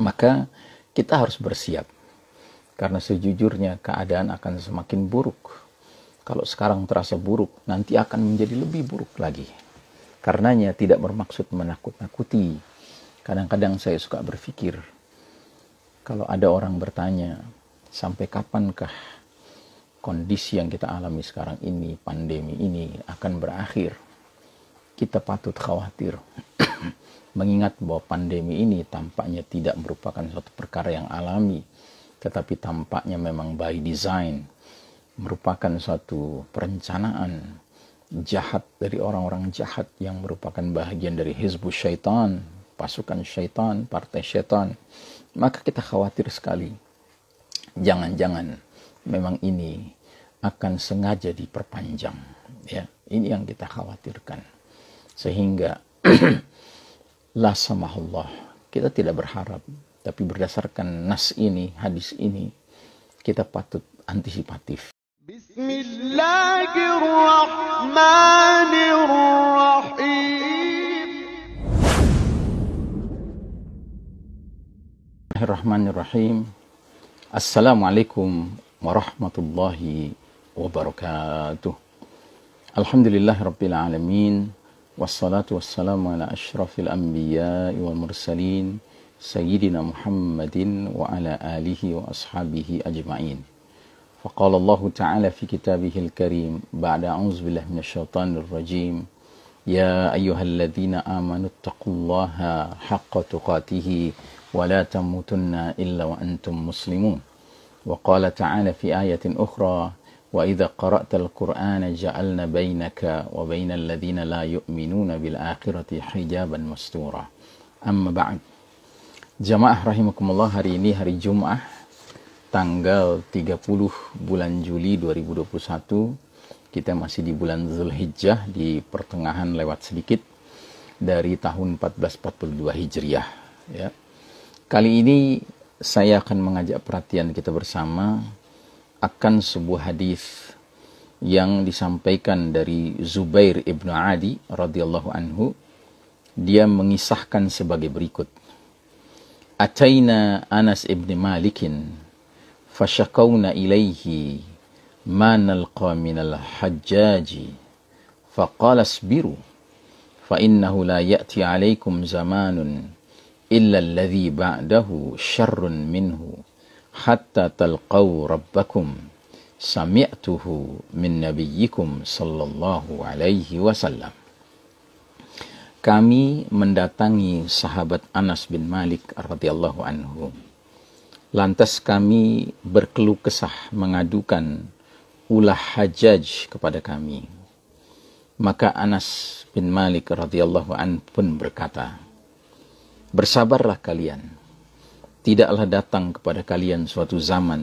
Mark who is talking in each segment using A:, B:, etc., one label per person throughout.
A: Maka kita harus bersiap, karena sejujurnya keadaan akan semakin buruk. Kalau sekarang terasa buruk, nanti akan menjadi lebih buruk lagi. Karenanya tidak bermaksud menakut-nakuti. Kadang-kadang saya suka berpikir, kalau ada orang bertanya, sampai kapankah kondisi yang kita alami sekarang ini, pandemi ini akan berakhir? Kita patut khawatir. Mengingat bahwa pandemi ini tampaknya tidak merupakan suatu perkara yang alami, tetapi tampaknya memang by design, merupakan suatu perencanaan jahat dari orang-orang jahat yang merupakan bahagian dari hizbus syaitan, pasukan syaitan, partai syaitan. Maka kita khawatir sekali. Jangan-jangan memang ini akan sengaja diperpanjang. Ya, ini yang kita khawatirkan. Sehingga la samahullah, kita tidak berharap, tapi berdasarkan nas ini, hadis ini, kita patut antisipatif. Bismillahirrahmanirrahim. Assalamualaikum warahmatullahi wabarakatuh. Alhamdulillahirabbil alamin. Wassalatu wassalamu ala asyrafil anbiya'i wal mursalin sayyidina Muhammadin wa ala alihi wa ashabihi ajma'in. Faqala Allah ta'ala fi kitabihil karim ba'da a'udzu billahi minasyaitonir rajim. Ya ayyuhalladzina amanu taqullaha haqqa tuqatih wa la tamutunna illa wa antum muslimun. Wa qala ta'ala fi ayatin ukhra وَإِذَا قَرَأْتَ الْقُرْآنَ جَعَلْنَا بَيْنَكَ وَبَيْنَ الَّذِينَ لَا يُؤْمِنُونَ بِالْآخِرَةِ حِجَابًا مَسْتُورًا. Amma ba'd. Jamaah rahimakumullah, hari ini hari Jumat tanggal 30 bulan Juli 2021. Kita masih di bulan Zulhijjah, di pertengahan lewat sedikit dari tahun 1442 Hijriah, ya. Kali ini saya akan mengajak perhatian kita bersama akan sebuah hadis yang disampaikan dari Zubair ibnu Adi radhiyallahu anhu. Dia mengisahkan sebagai berikut. Ataina Anas ibn Malikin fashakawna ilaihi ma nalqa minal hajjaji faqala asbiru fa innahu la ya'ti alaikum zamanun illa alladhi ba'dahu syarrun minhu hatta talqaw rabbakum sami'tuhu min nabiyyikum sallallahu alaihi wasallam. Kami mendatangi sahabat Anas bin Malik radhiyallahu anhu. Lantas kami berkeluh kesah mengadukan ulah Hajjaj kepada kami. Maka Anas bin Malik radhiyallahu anhu pun berkata, bersabarlah kalian. Tidaklah datang kepada kalian suatu zaman,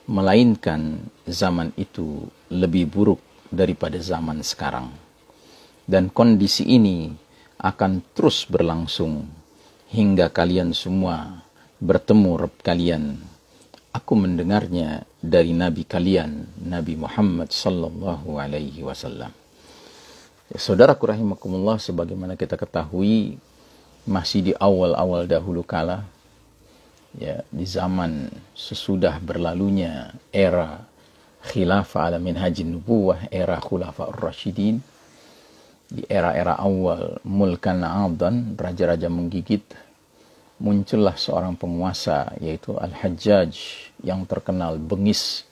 A: melainkan zaman itu lebih buruk daripada zaman sekarang. Dan kondisi ini akan terus berlangsung hingga kalian semua bertemu Rabb kalian. Aku mendengarnya dari Nabi kalian, Nabi Muhammad sallallahu alaihi wasallam. Ya, saudaraku rahimakumullah, sebagaimana kita ketahui, masih di awal-awal dahulu kala, ya, di zaman sesudah berlalunya era khilafah ala minhajin nubuwah, era khulafah ar-rasyidin, di era-era awal mulkan adan, raja-raja menggigit, muncullah seorang penguasa yaitu Al-Hajjaj yang terkenal bengis,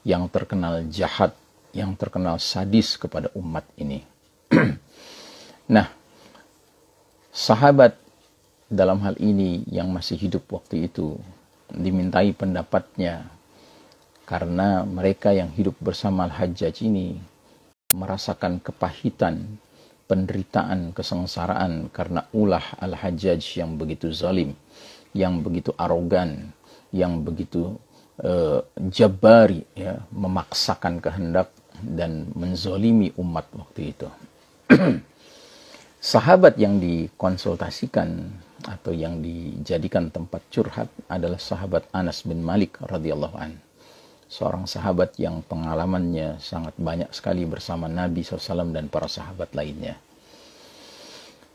A: yang terkenal jahat, yang terkenal sadis kepada umat ini. Nah, sahabat dalam hal ini yang masih hidup waktu itu dimintai pendapatnya, karena mereka yang hidup bersama Al-Hajjaj ini merasakan kepahitan, penderitaan, kesengsaraan karena ulah Al-Hajjaj yang begitu zalim, yang begitu arogan, yang begitu jabari, ya, memaksakan kehendak dan menzolimi umat waktu itu. Sahabat yang dikonsultasikan atau yang dijadikan tempat curhat adalah sahabat Anas bin Malik radhiyallahu an. Seorang sahabat yang pengalamannya sangat banyak sekali bersama Nabi SAW dan para sahabat lainnya.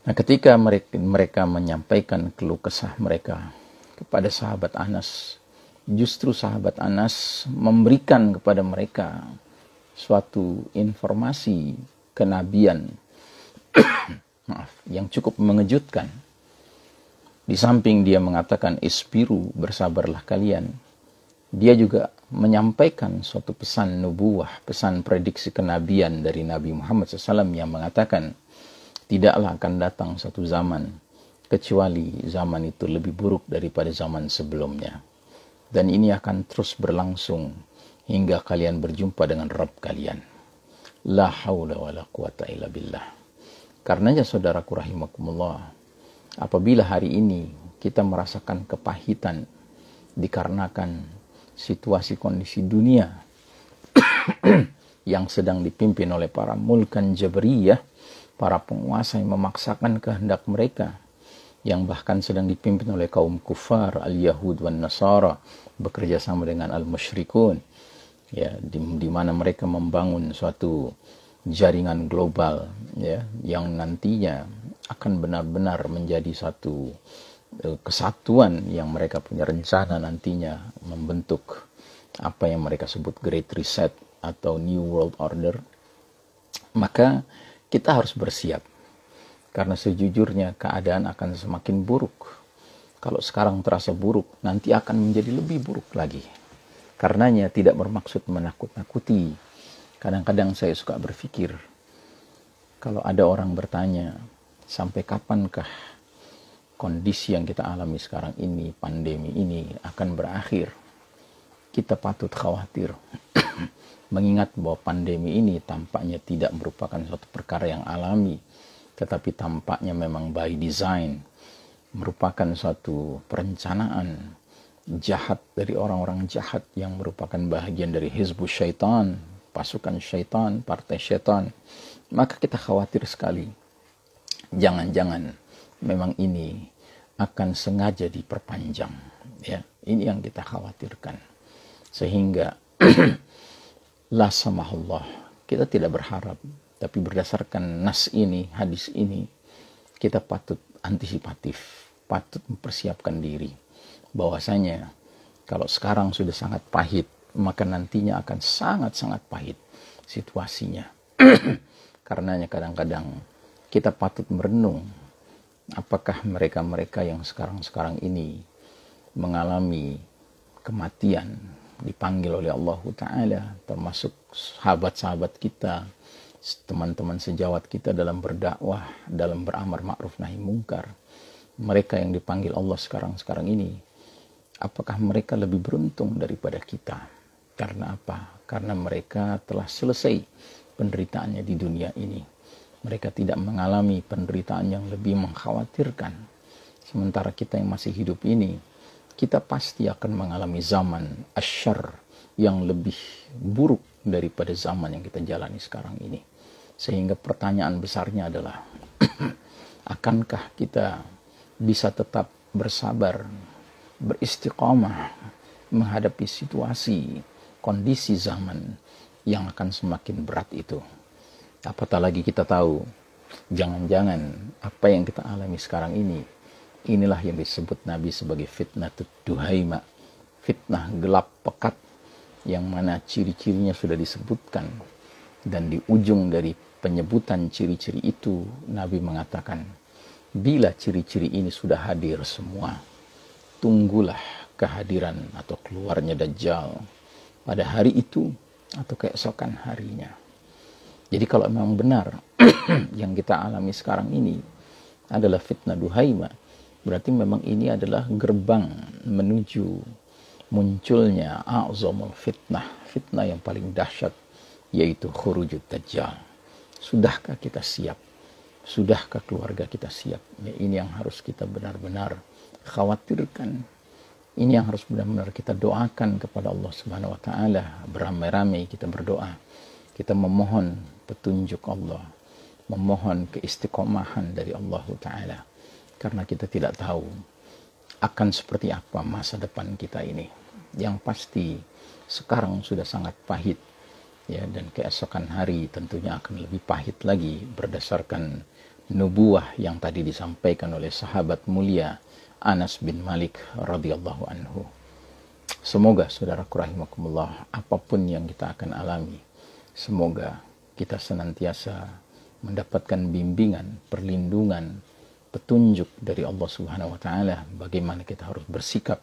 A: Nah, ketika mereka menyampaikan keluh kesah mereka, kepada sahabat Anas. Justru sahabat Anas memberikan kepada mereka suatu informasi kenabian yang cukup mengejutkan. Di samping dia mengatakan isbiru, bersabarlah kalian, dia juga menyampaikan suatu pesan nubuwah, pesan prediksi kenabian dari Nabi Muhammad SAW yang mengatakan tidaklah akan datang satu zaman kecuali zaman itu lebih buruk daripada zaman sebelumnya, dan ini akan terus berlangsung hingga kalian berjumpa dengan Rabb kalian. La haula wa la quwata illa billah. Karenanya saudaraku rahimakumullah, apabila hari ini kita merasakan kepahitan dikarenakan situasi kondisi dunia yang sedang dipimpin oleh para mulkan jabriyah, para penguasa yang memaksakan kehendak mereka, yang bahkan sedang dipimpin oleh kaum kufar, al-Yahud wan Nasara, bekerja sama dengan al-Musyrikun, ya, di mana mereka membangun suatu jaringan global, ya, yang nantinya akan benar-benar menjadi satu kesatuan yang mereka punya rencana nantinya membentuk apa yang mereka sebut Great Reset atau New World Order. Maka kita harus bersiap, karena sejujurnya keadaan akan semakin buruk. Kalau sekarang terasa buruk, nanti akan menjadi lebih buruk lagi. Karenanya tidak bermaksud menakut-nakuti. Kadang-kadang saya suka berpikir, kalau ada orang bertanya, sampai kapankah kondisi yang kita alami sekarang ini, pandemi ini akan berakhir? Kita patut khawatir. Mengingat bahwa pandemi ini tampaknya tidak merupakan suatu perkara yang alami, tetapi tampaknya memang by design, merupakan suatu perencanaan jahat dari orang-orang jahat yang merupakan bahagian dari hizbus syaitan, pasukan syaitan, partai syaitan. Maka kita khawatir sekali, jangan-jangan memang ini akan sengaja diperpanjang, ya. Ini yang kita khawatirkan, sehingga la samahullah, kita tidak berharap, tapi berdasarkan nas ini, hadis ini, kita patut antisipatif, patut mempersiapkan diri bahwasanya kalau sekarang sudah sangat pahit, maka nantinya akan sangat-sangat pahit situasinya. Karenanya kadang-kadang kita patut merenung, apakah mereka-mereka yang sekarang-sekarang ini mengalami kematian, dipanggil oleh Allah Ta'ala, termasuk sahabat-sahabat kita, teman-teman sejawat kita dalam berdakwah, dalam beramar ma'ruf nahi mungkar, mereka yang dipanggil Allah sekarang-sekarang ini, apakah mereka lebih beruntung daripada kita? Karena apa? Karena mereka telah selesai penderitaannya di dunia ini. Mereka tidak mengalami penderitaan yang lebih mengkhawatirkan. Sementara kita yang masih hidup ini, kita pasti akan mengalami zaman asyar yang lebih buruk daripada zaman yang kita jalani sekarang ini. Sehingga pertanyaan besarnya adalah, akankah kita bisa tetap bersabar, beristiqamah menghadapi situasi, kondisi zaman yang akan semakin berat itu? Apatah lagi kita tahu, jangan-jangan apa yang kita alami sekarang ini, inilah yang disebut Nabi sebagai fitnah duhaima, fitnah gelap pekat, yang mana ciri-cirinya sudah disebutkan. Dan di ujung dari penyebutan ciri-ciri itu, Nabi mengatakan, bila ciri-ciri ini sudah hadir semua, tunggulah kehadiran atau keluarnya Dajjal pada hari itu atau keesokan harinya. Jadi kalau memang benar yang kita alami sekarang ini adalah fitnah duhaima, berarti memang ini adalah gerbang menuju munculnya a'zamul fitnah, fitnah yang paling dahsyat, yaitu khurujud Dajjal. Sudahkah kita siap? Sudahkah keluarga kita siap? Ya, ini yang harus kita benar-benar khawatirkan. Ini yang harus benar-benar kita doakan kepada Allah Subhanahu wa Ta'ala. Beramai-ramai kita berdoa. Kita memohon petunjuk Allah, memohon keistiqomahan dari Allah Ta'ala. Karena kita tidak tahu akan seperti apa masa depan kita ini. Yang pasti sekarang sudah sangat pahit, ya, dan keesokan hari tentunya akan lebih pahit lagi berdasarkan nubuah yang tadi disampaikan oleh sahabat mulia Anas bin Malik radhiyallahu anhu. Semoga saudaraku rahimakumullah, apapun yang kita akan alami, semoga kita senantiasa mendapatkan bimbingan, perlindungan, petunjuk dari Allah Subhanahu wa taala bagaimana kita harus bersikap,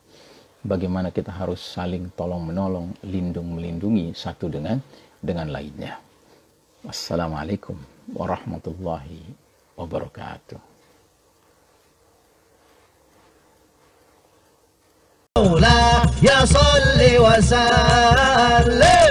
A: bagaimana kita harus saling tolong menolong, lindung melindungi satu dengan lainnya. Wassalamualaikum warahmatullahi wabarakatuh.
B: يا صل وسلم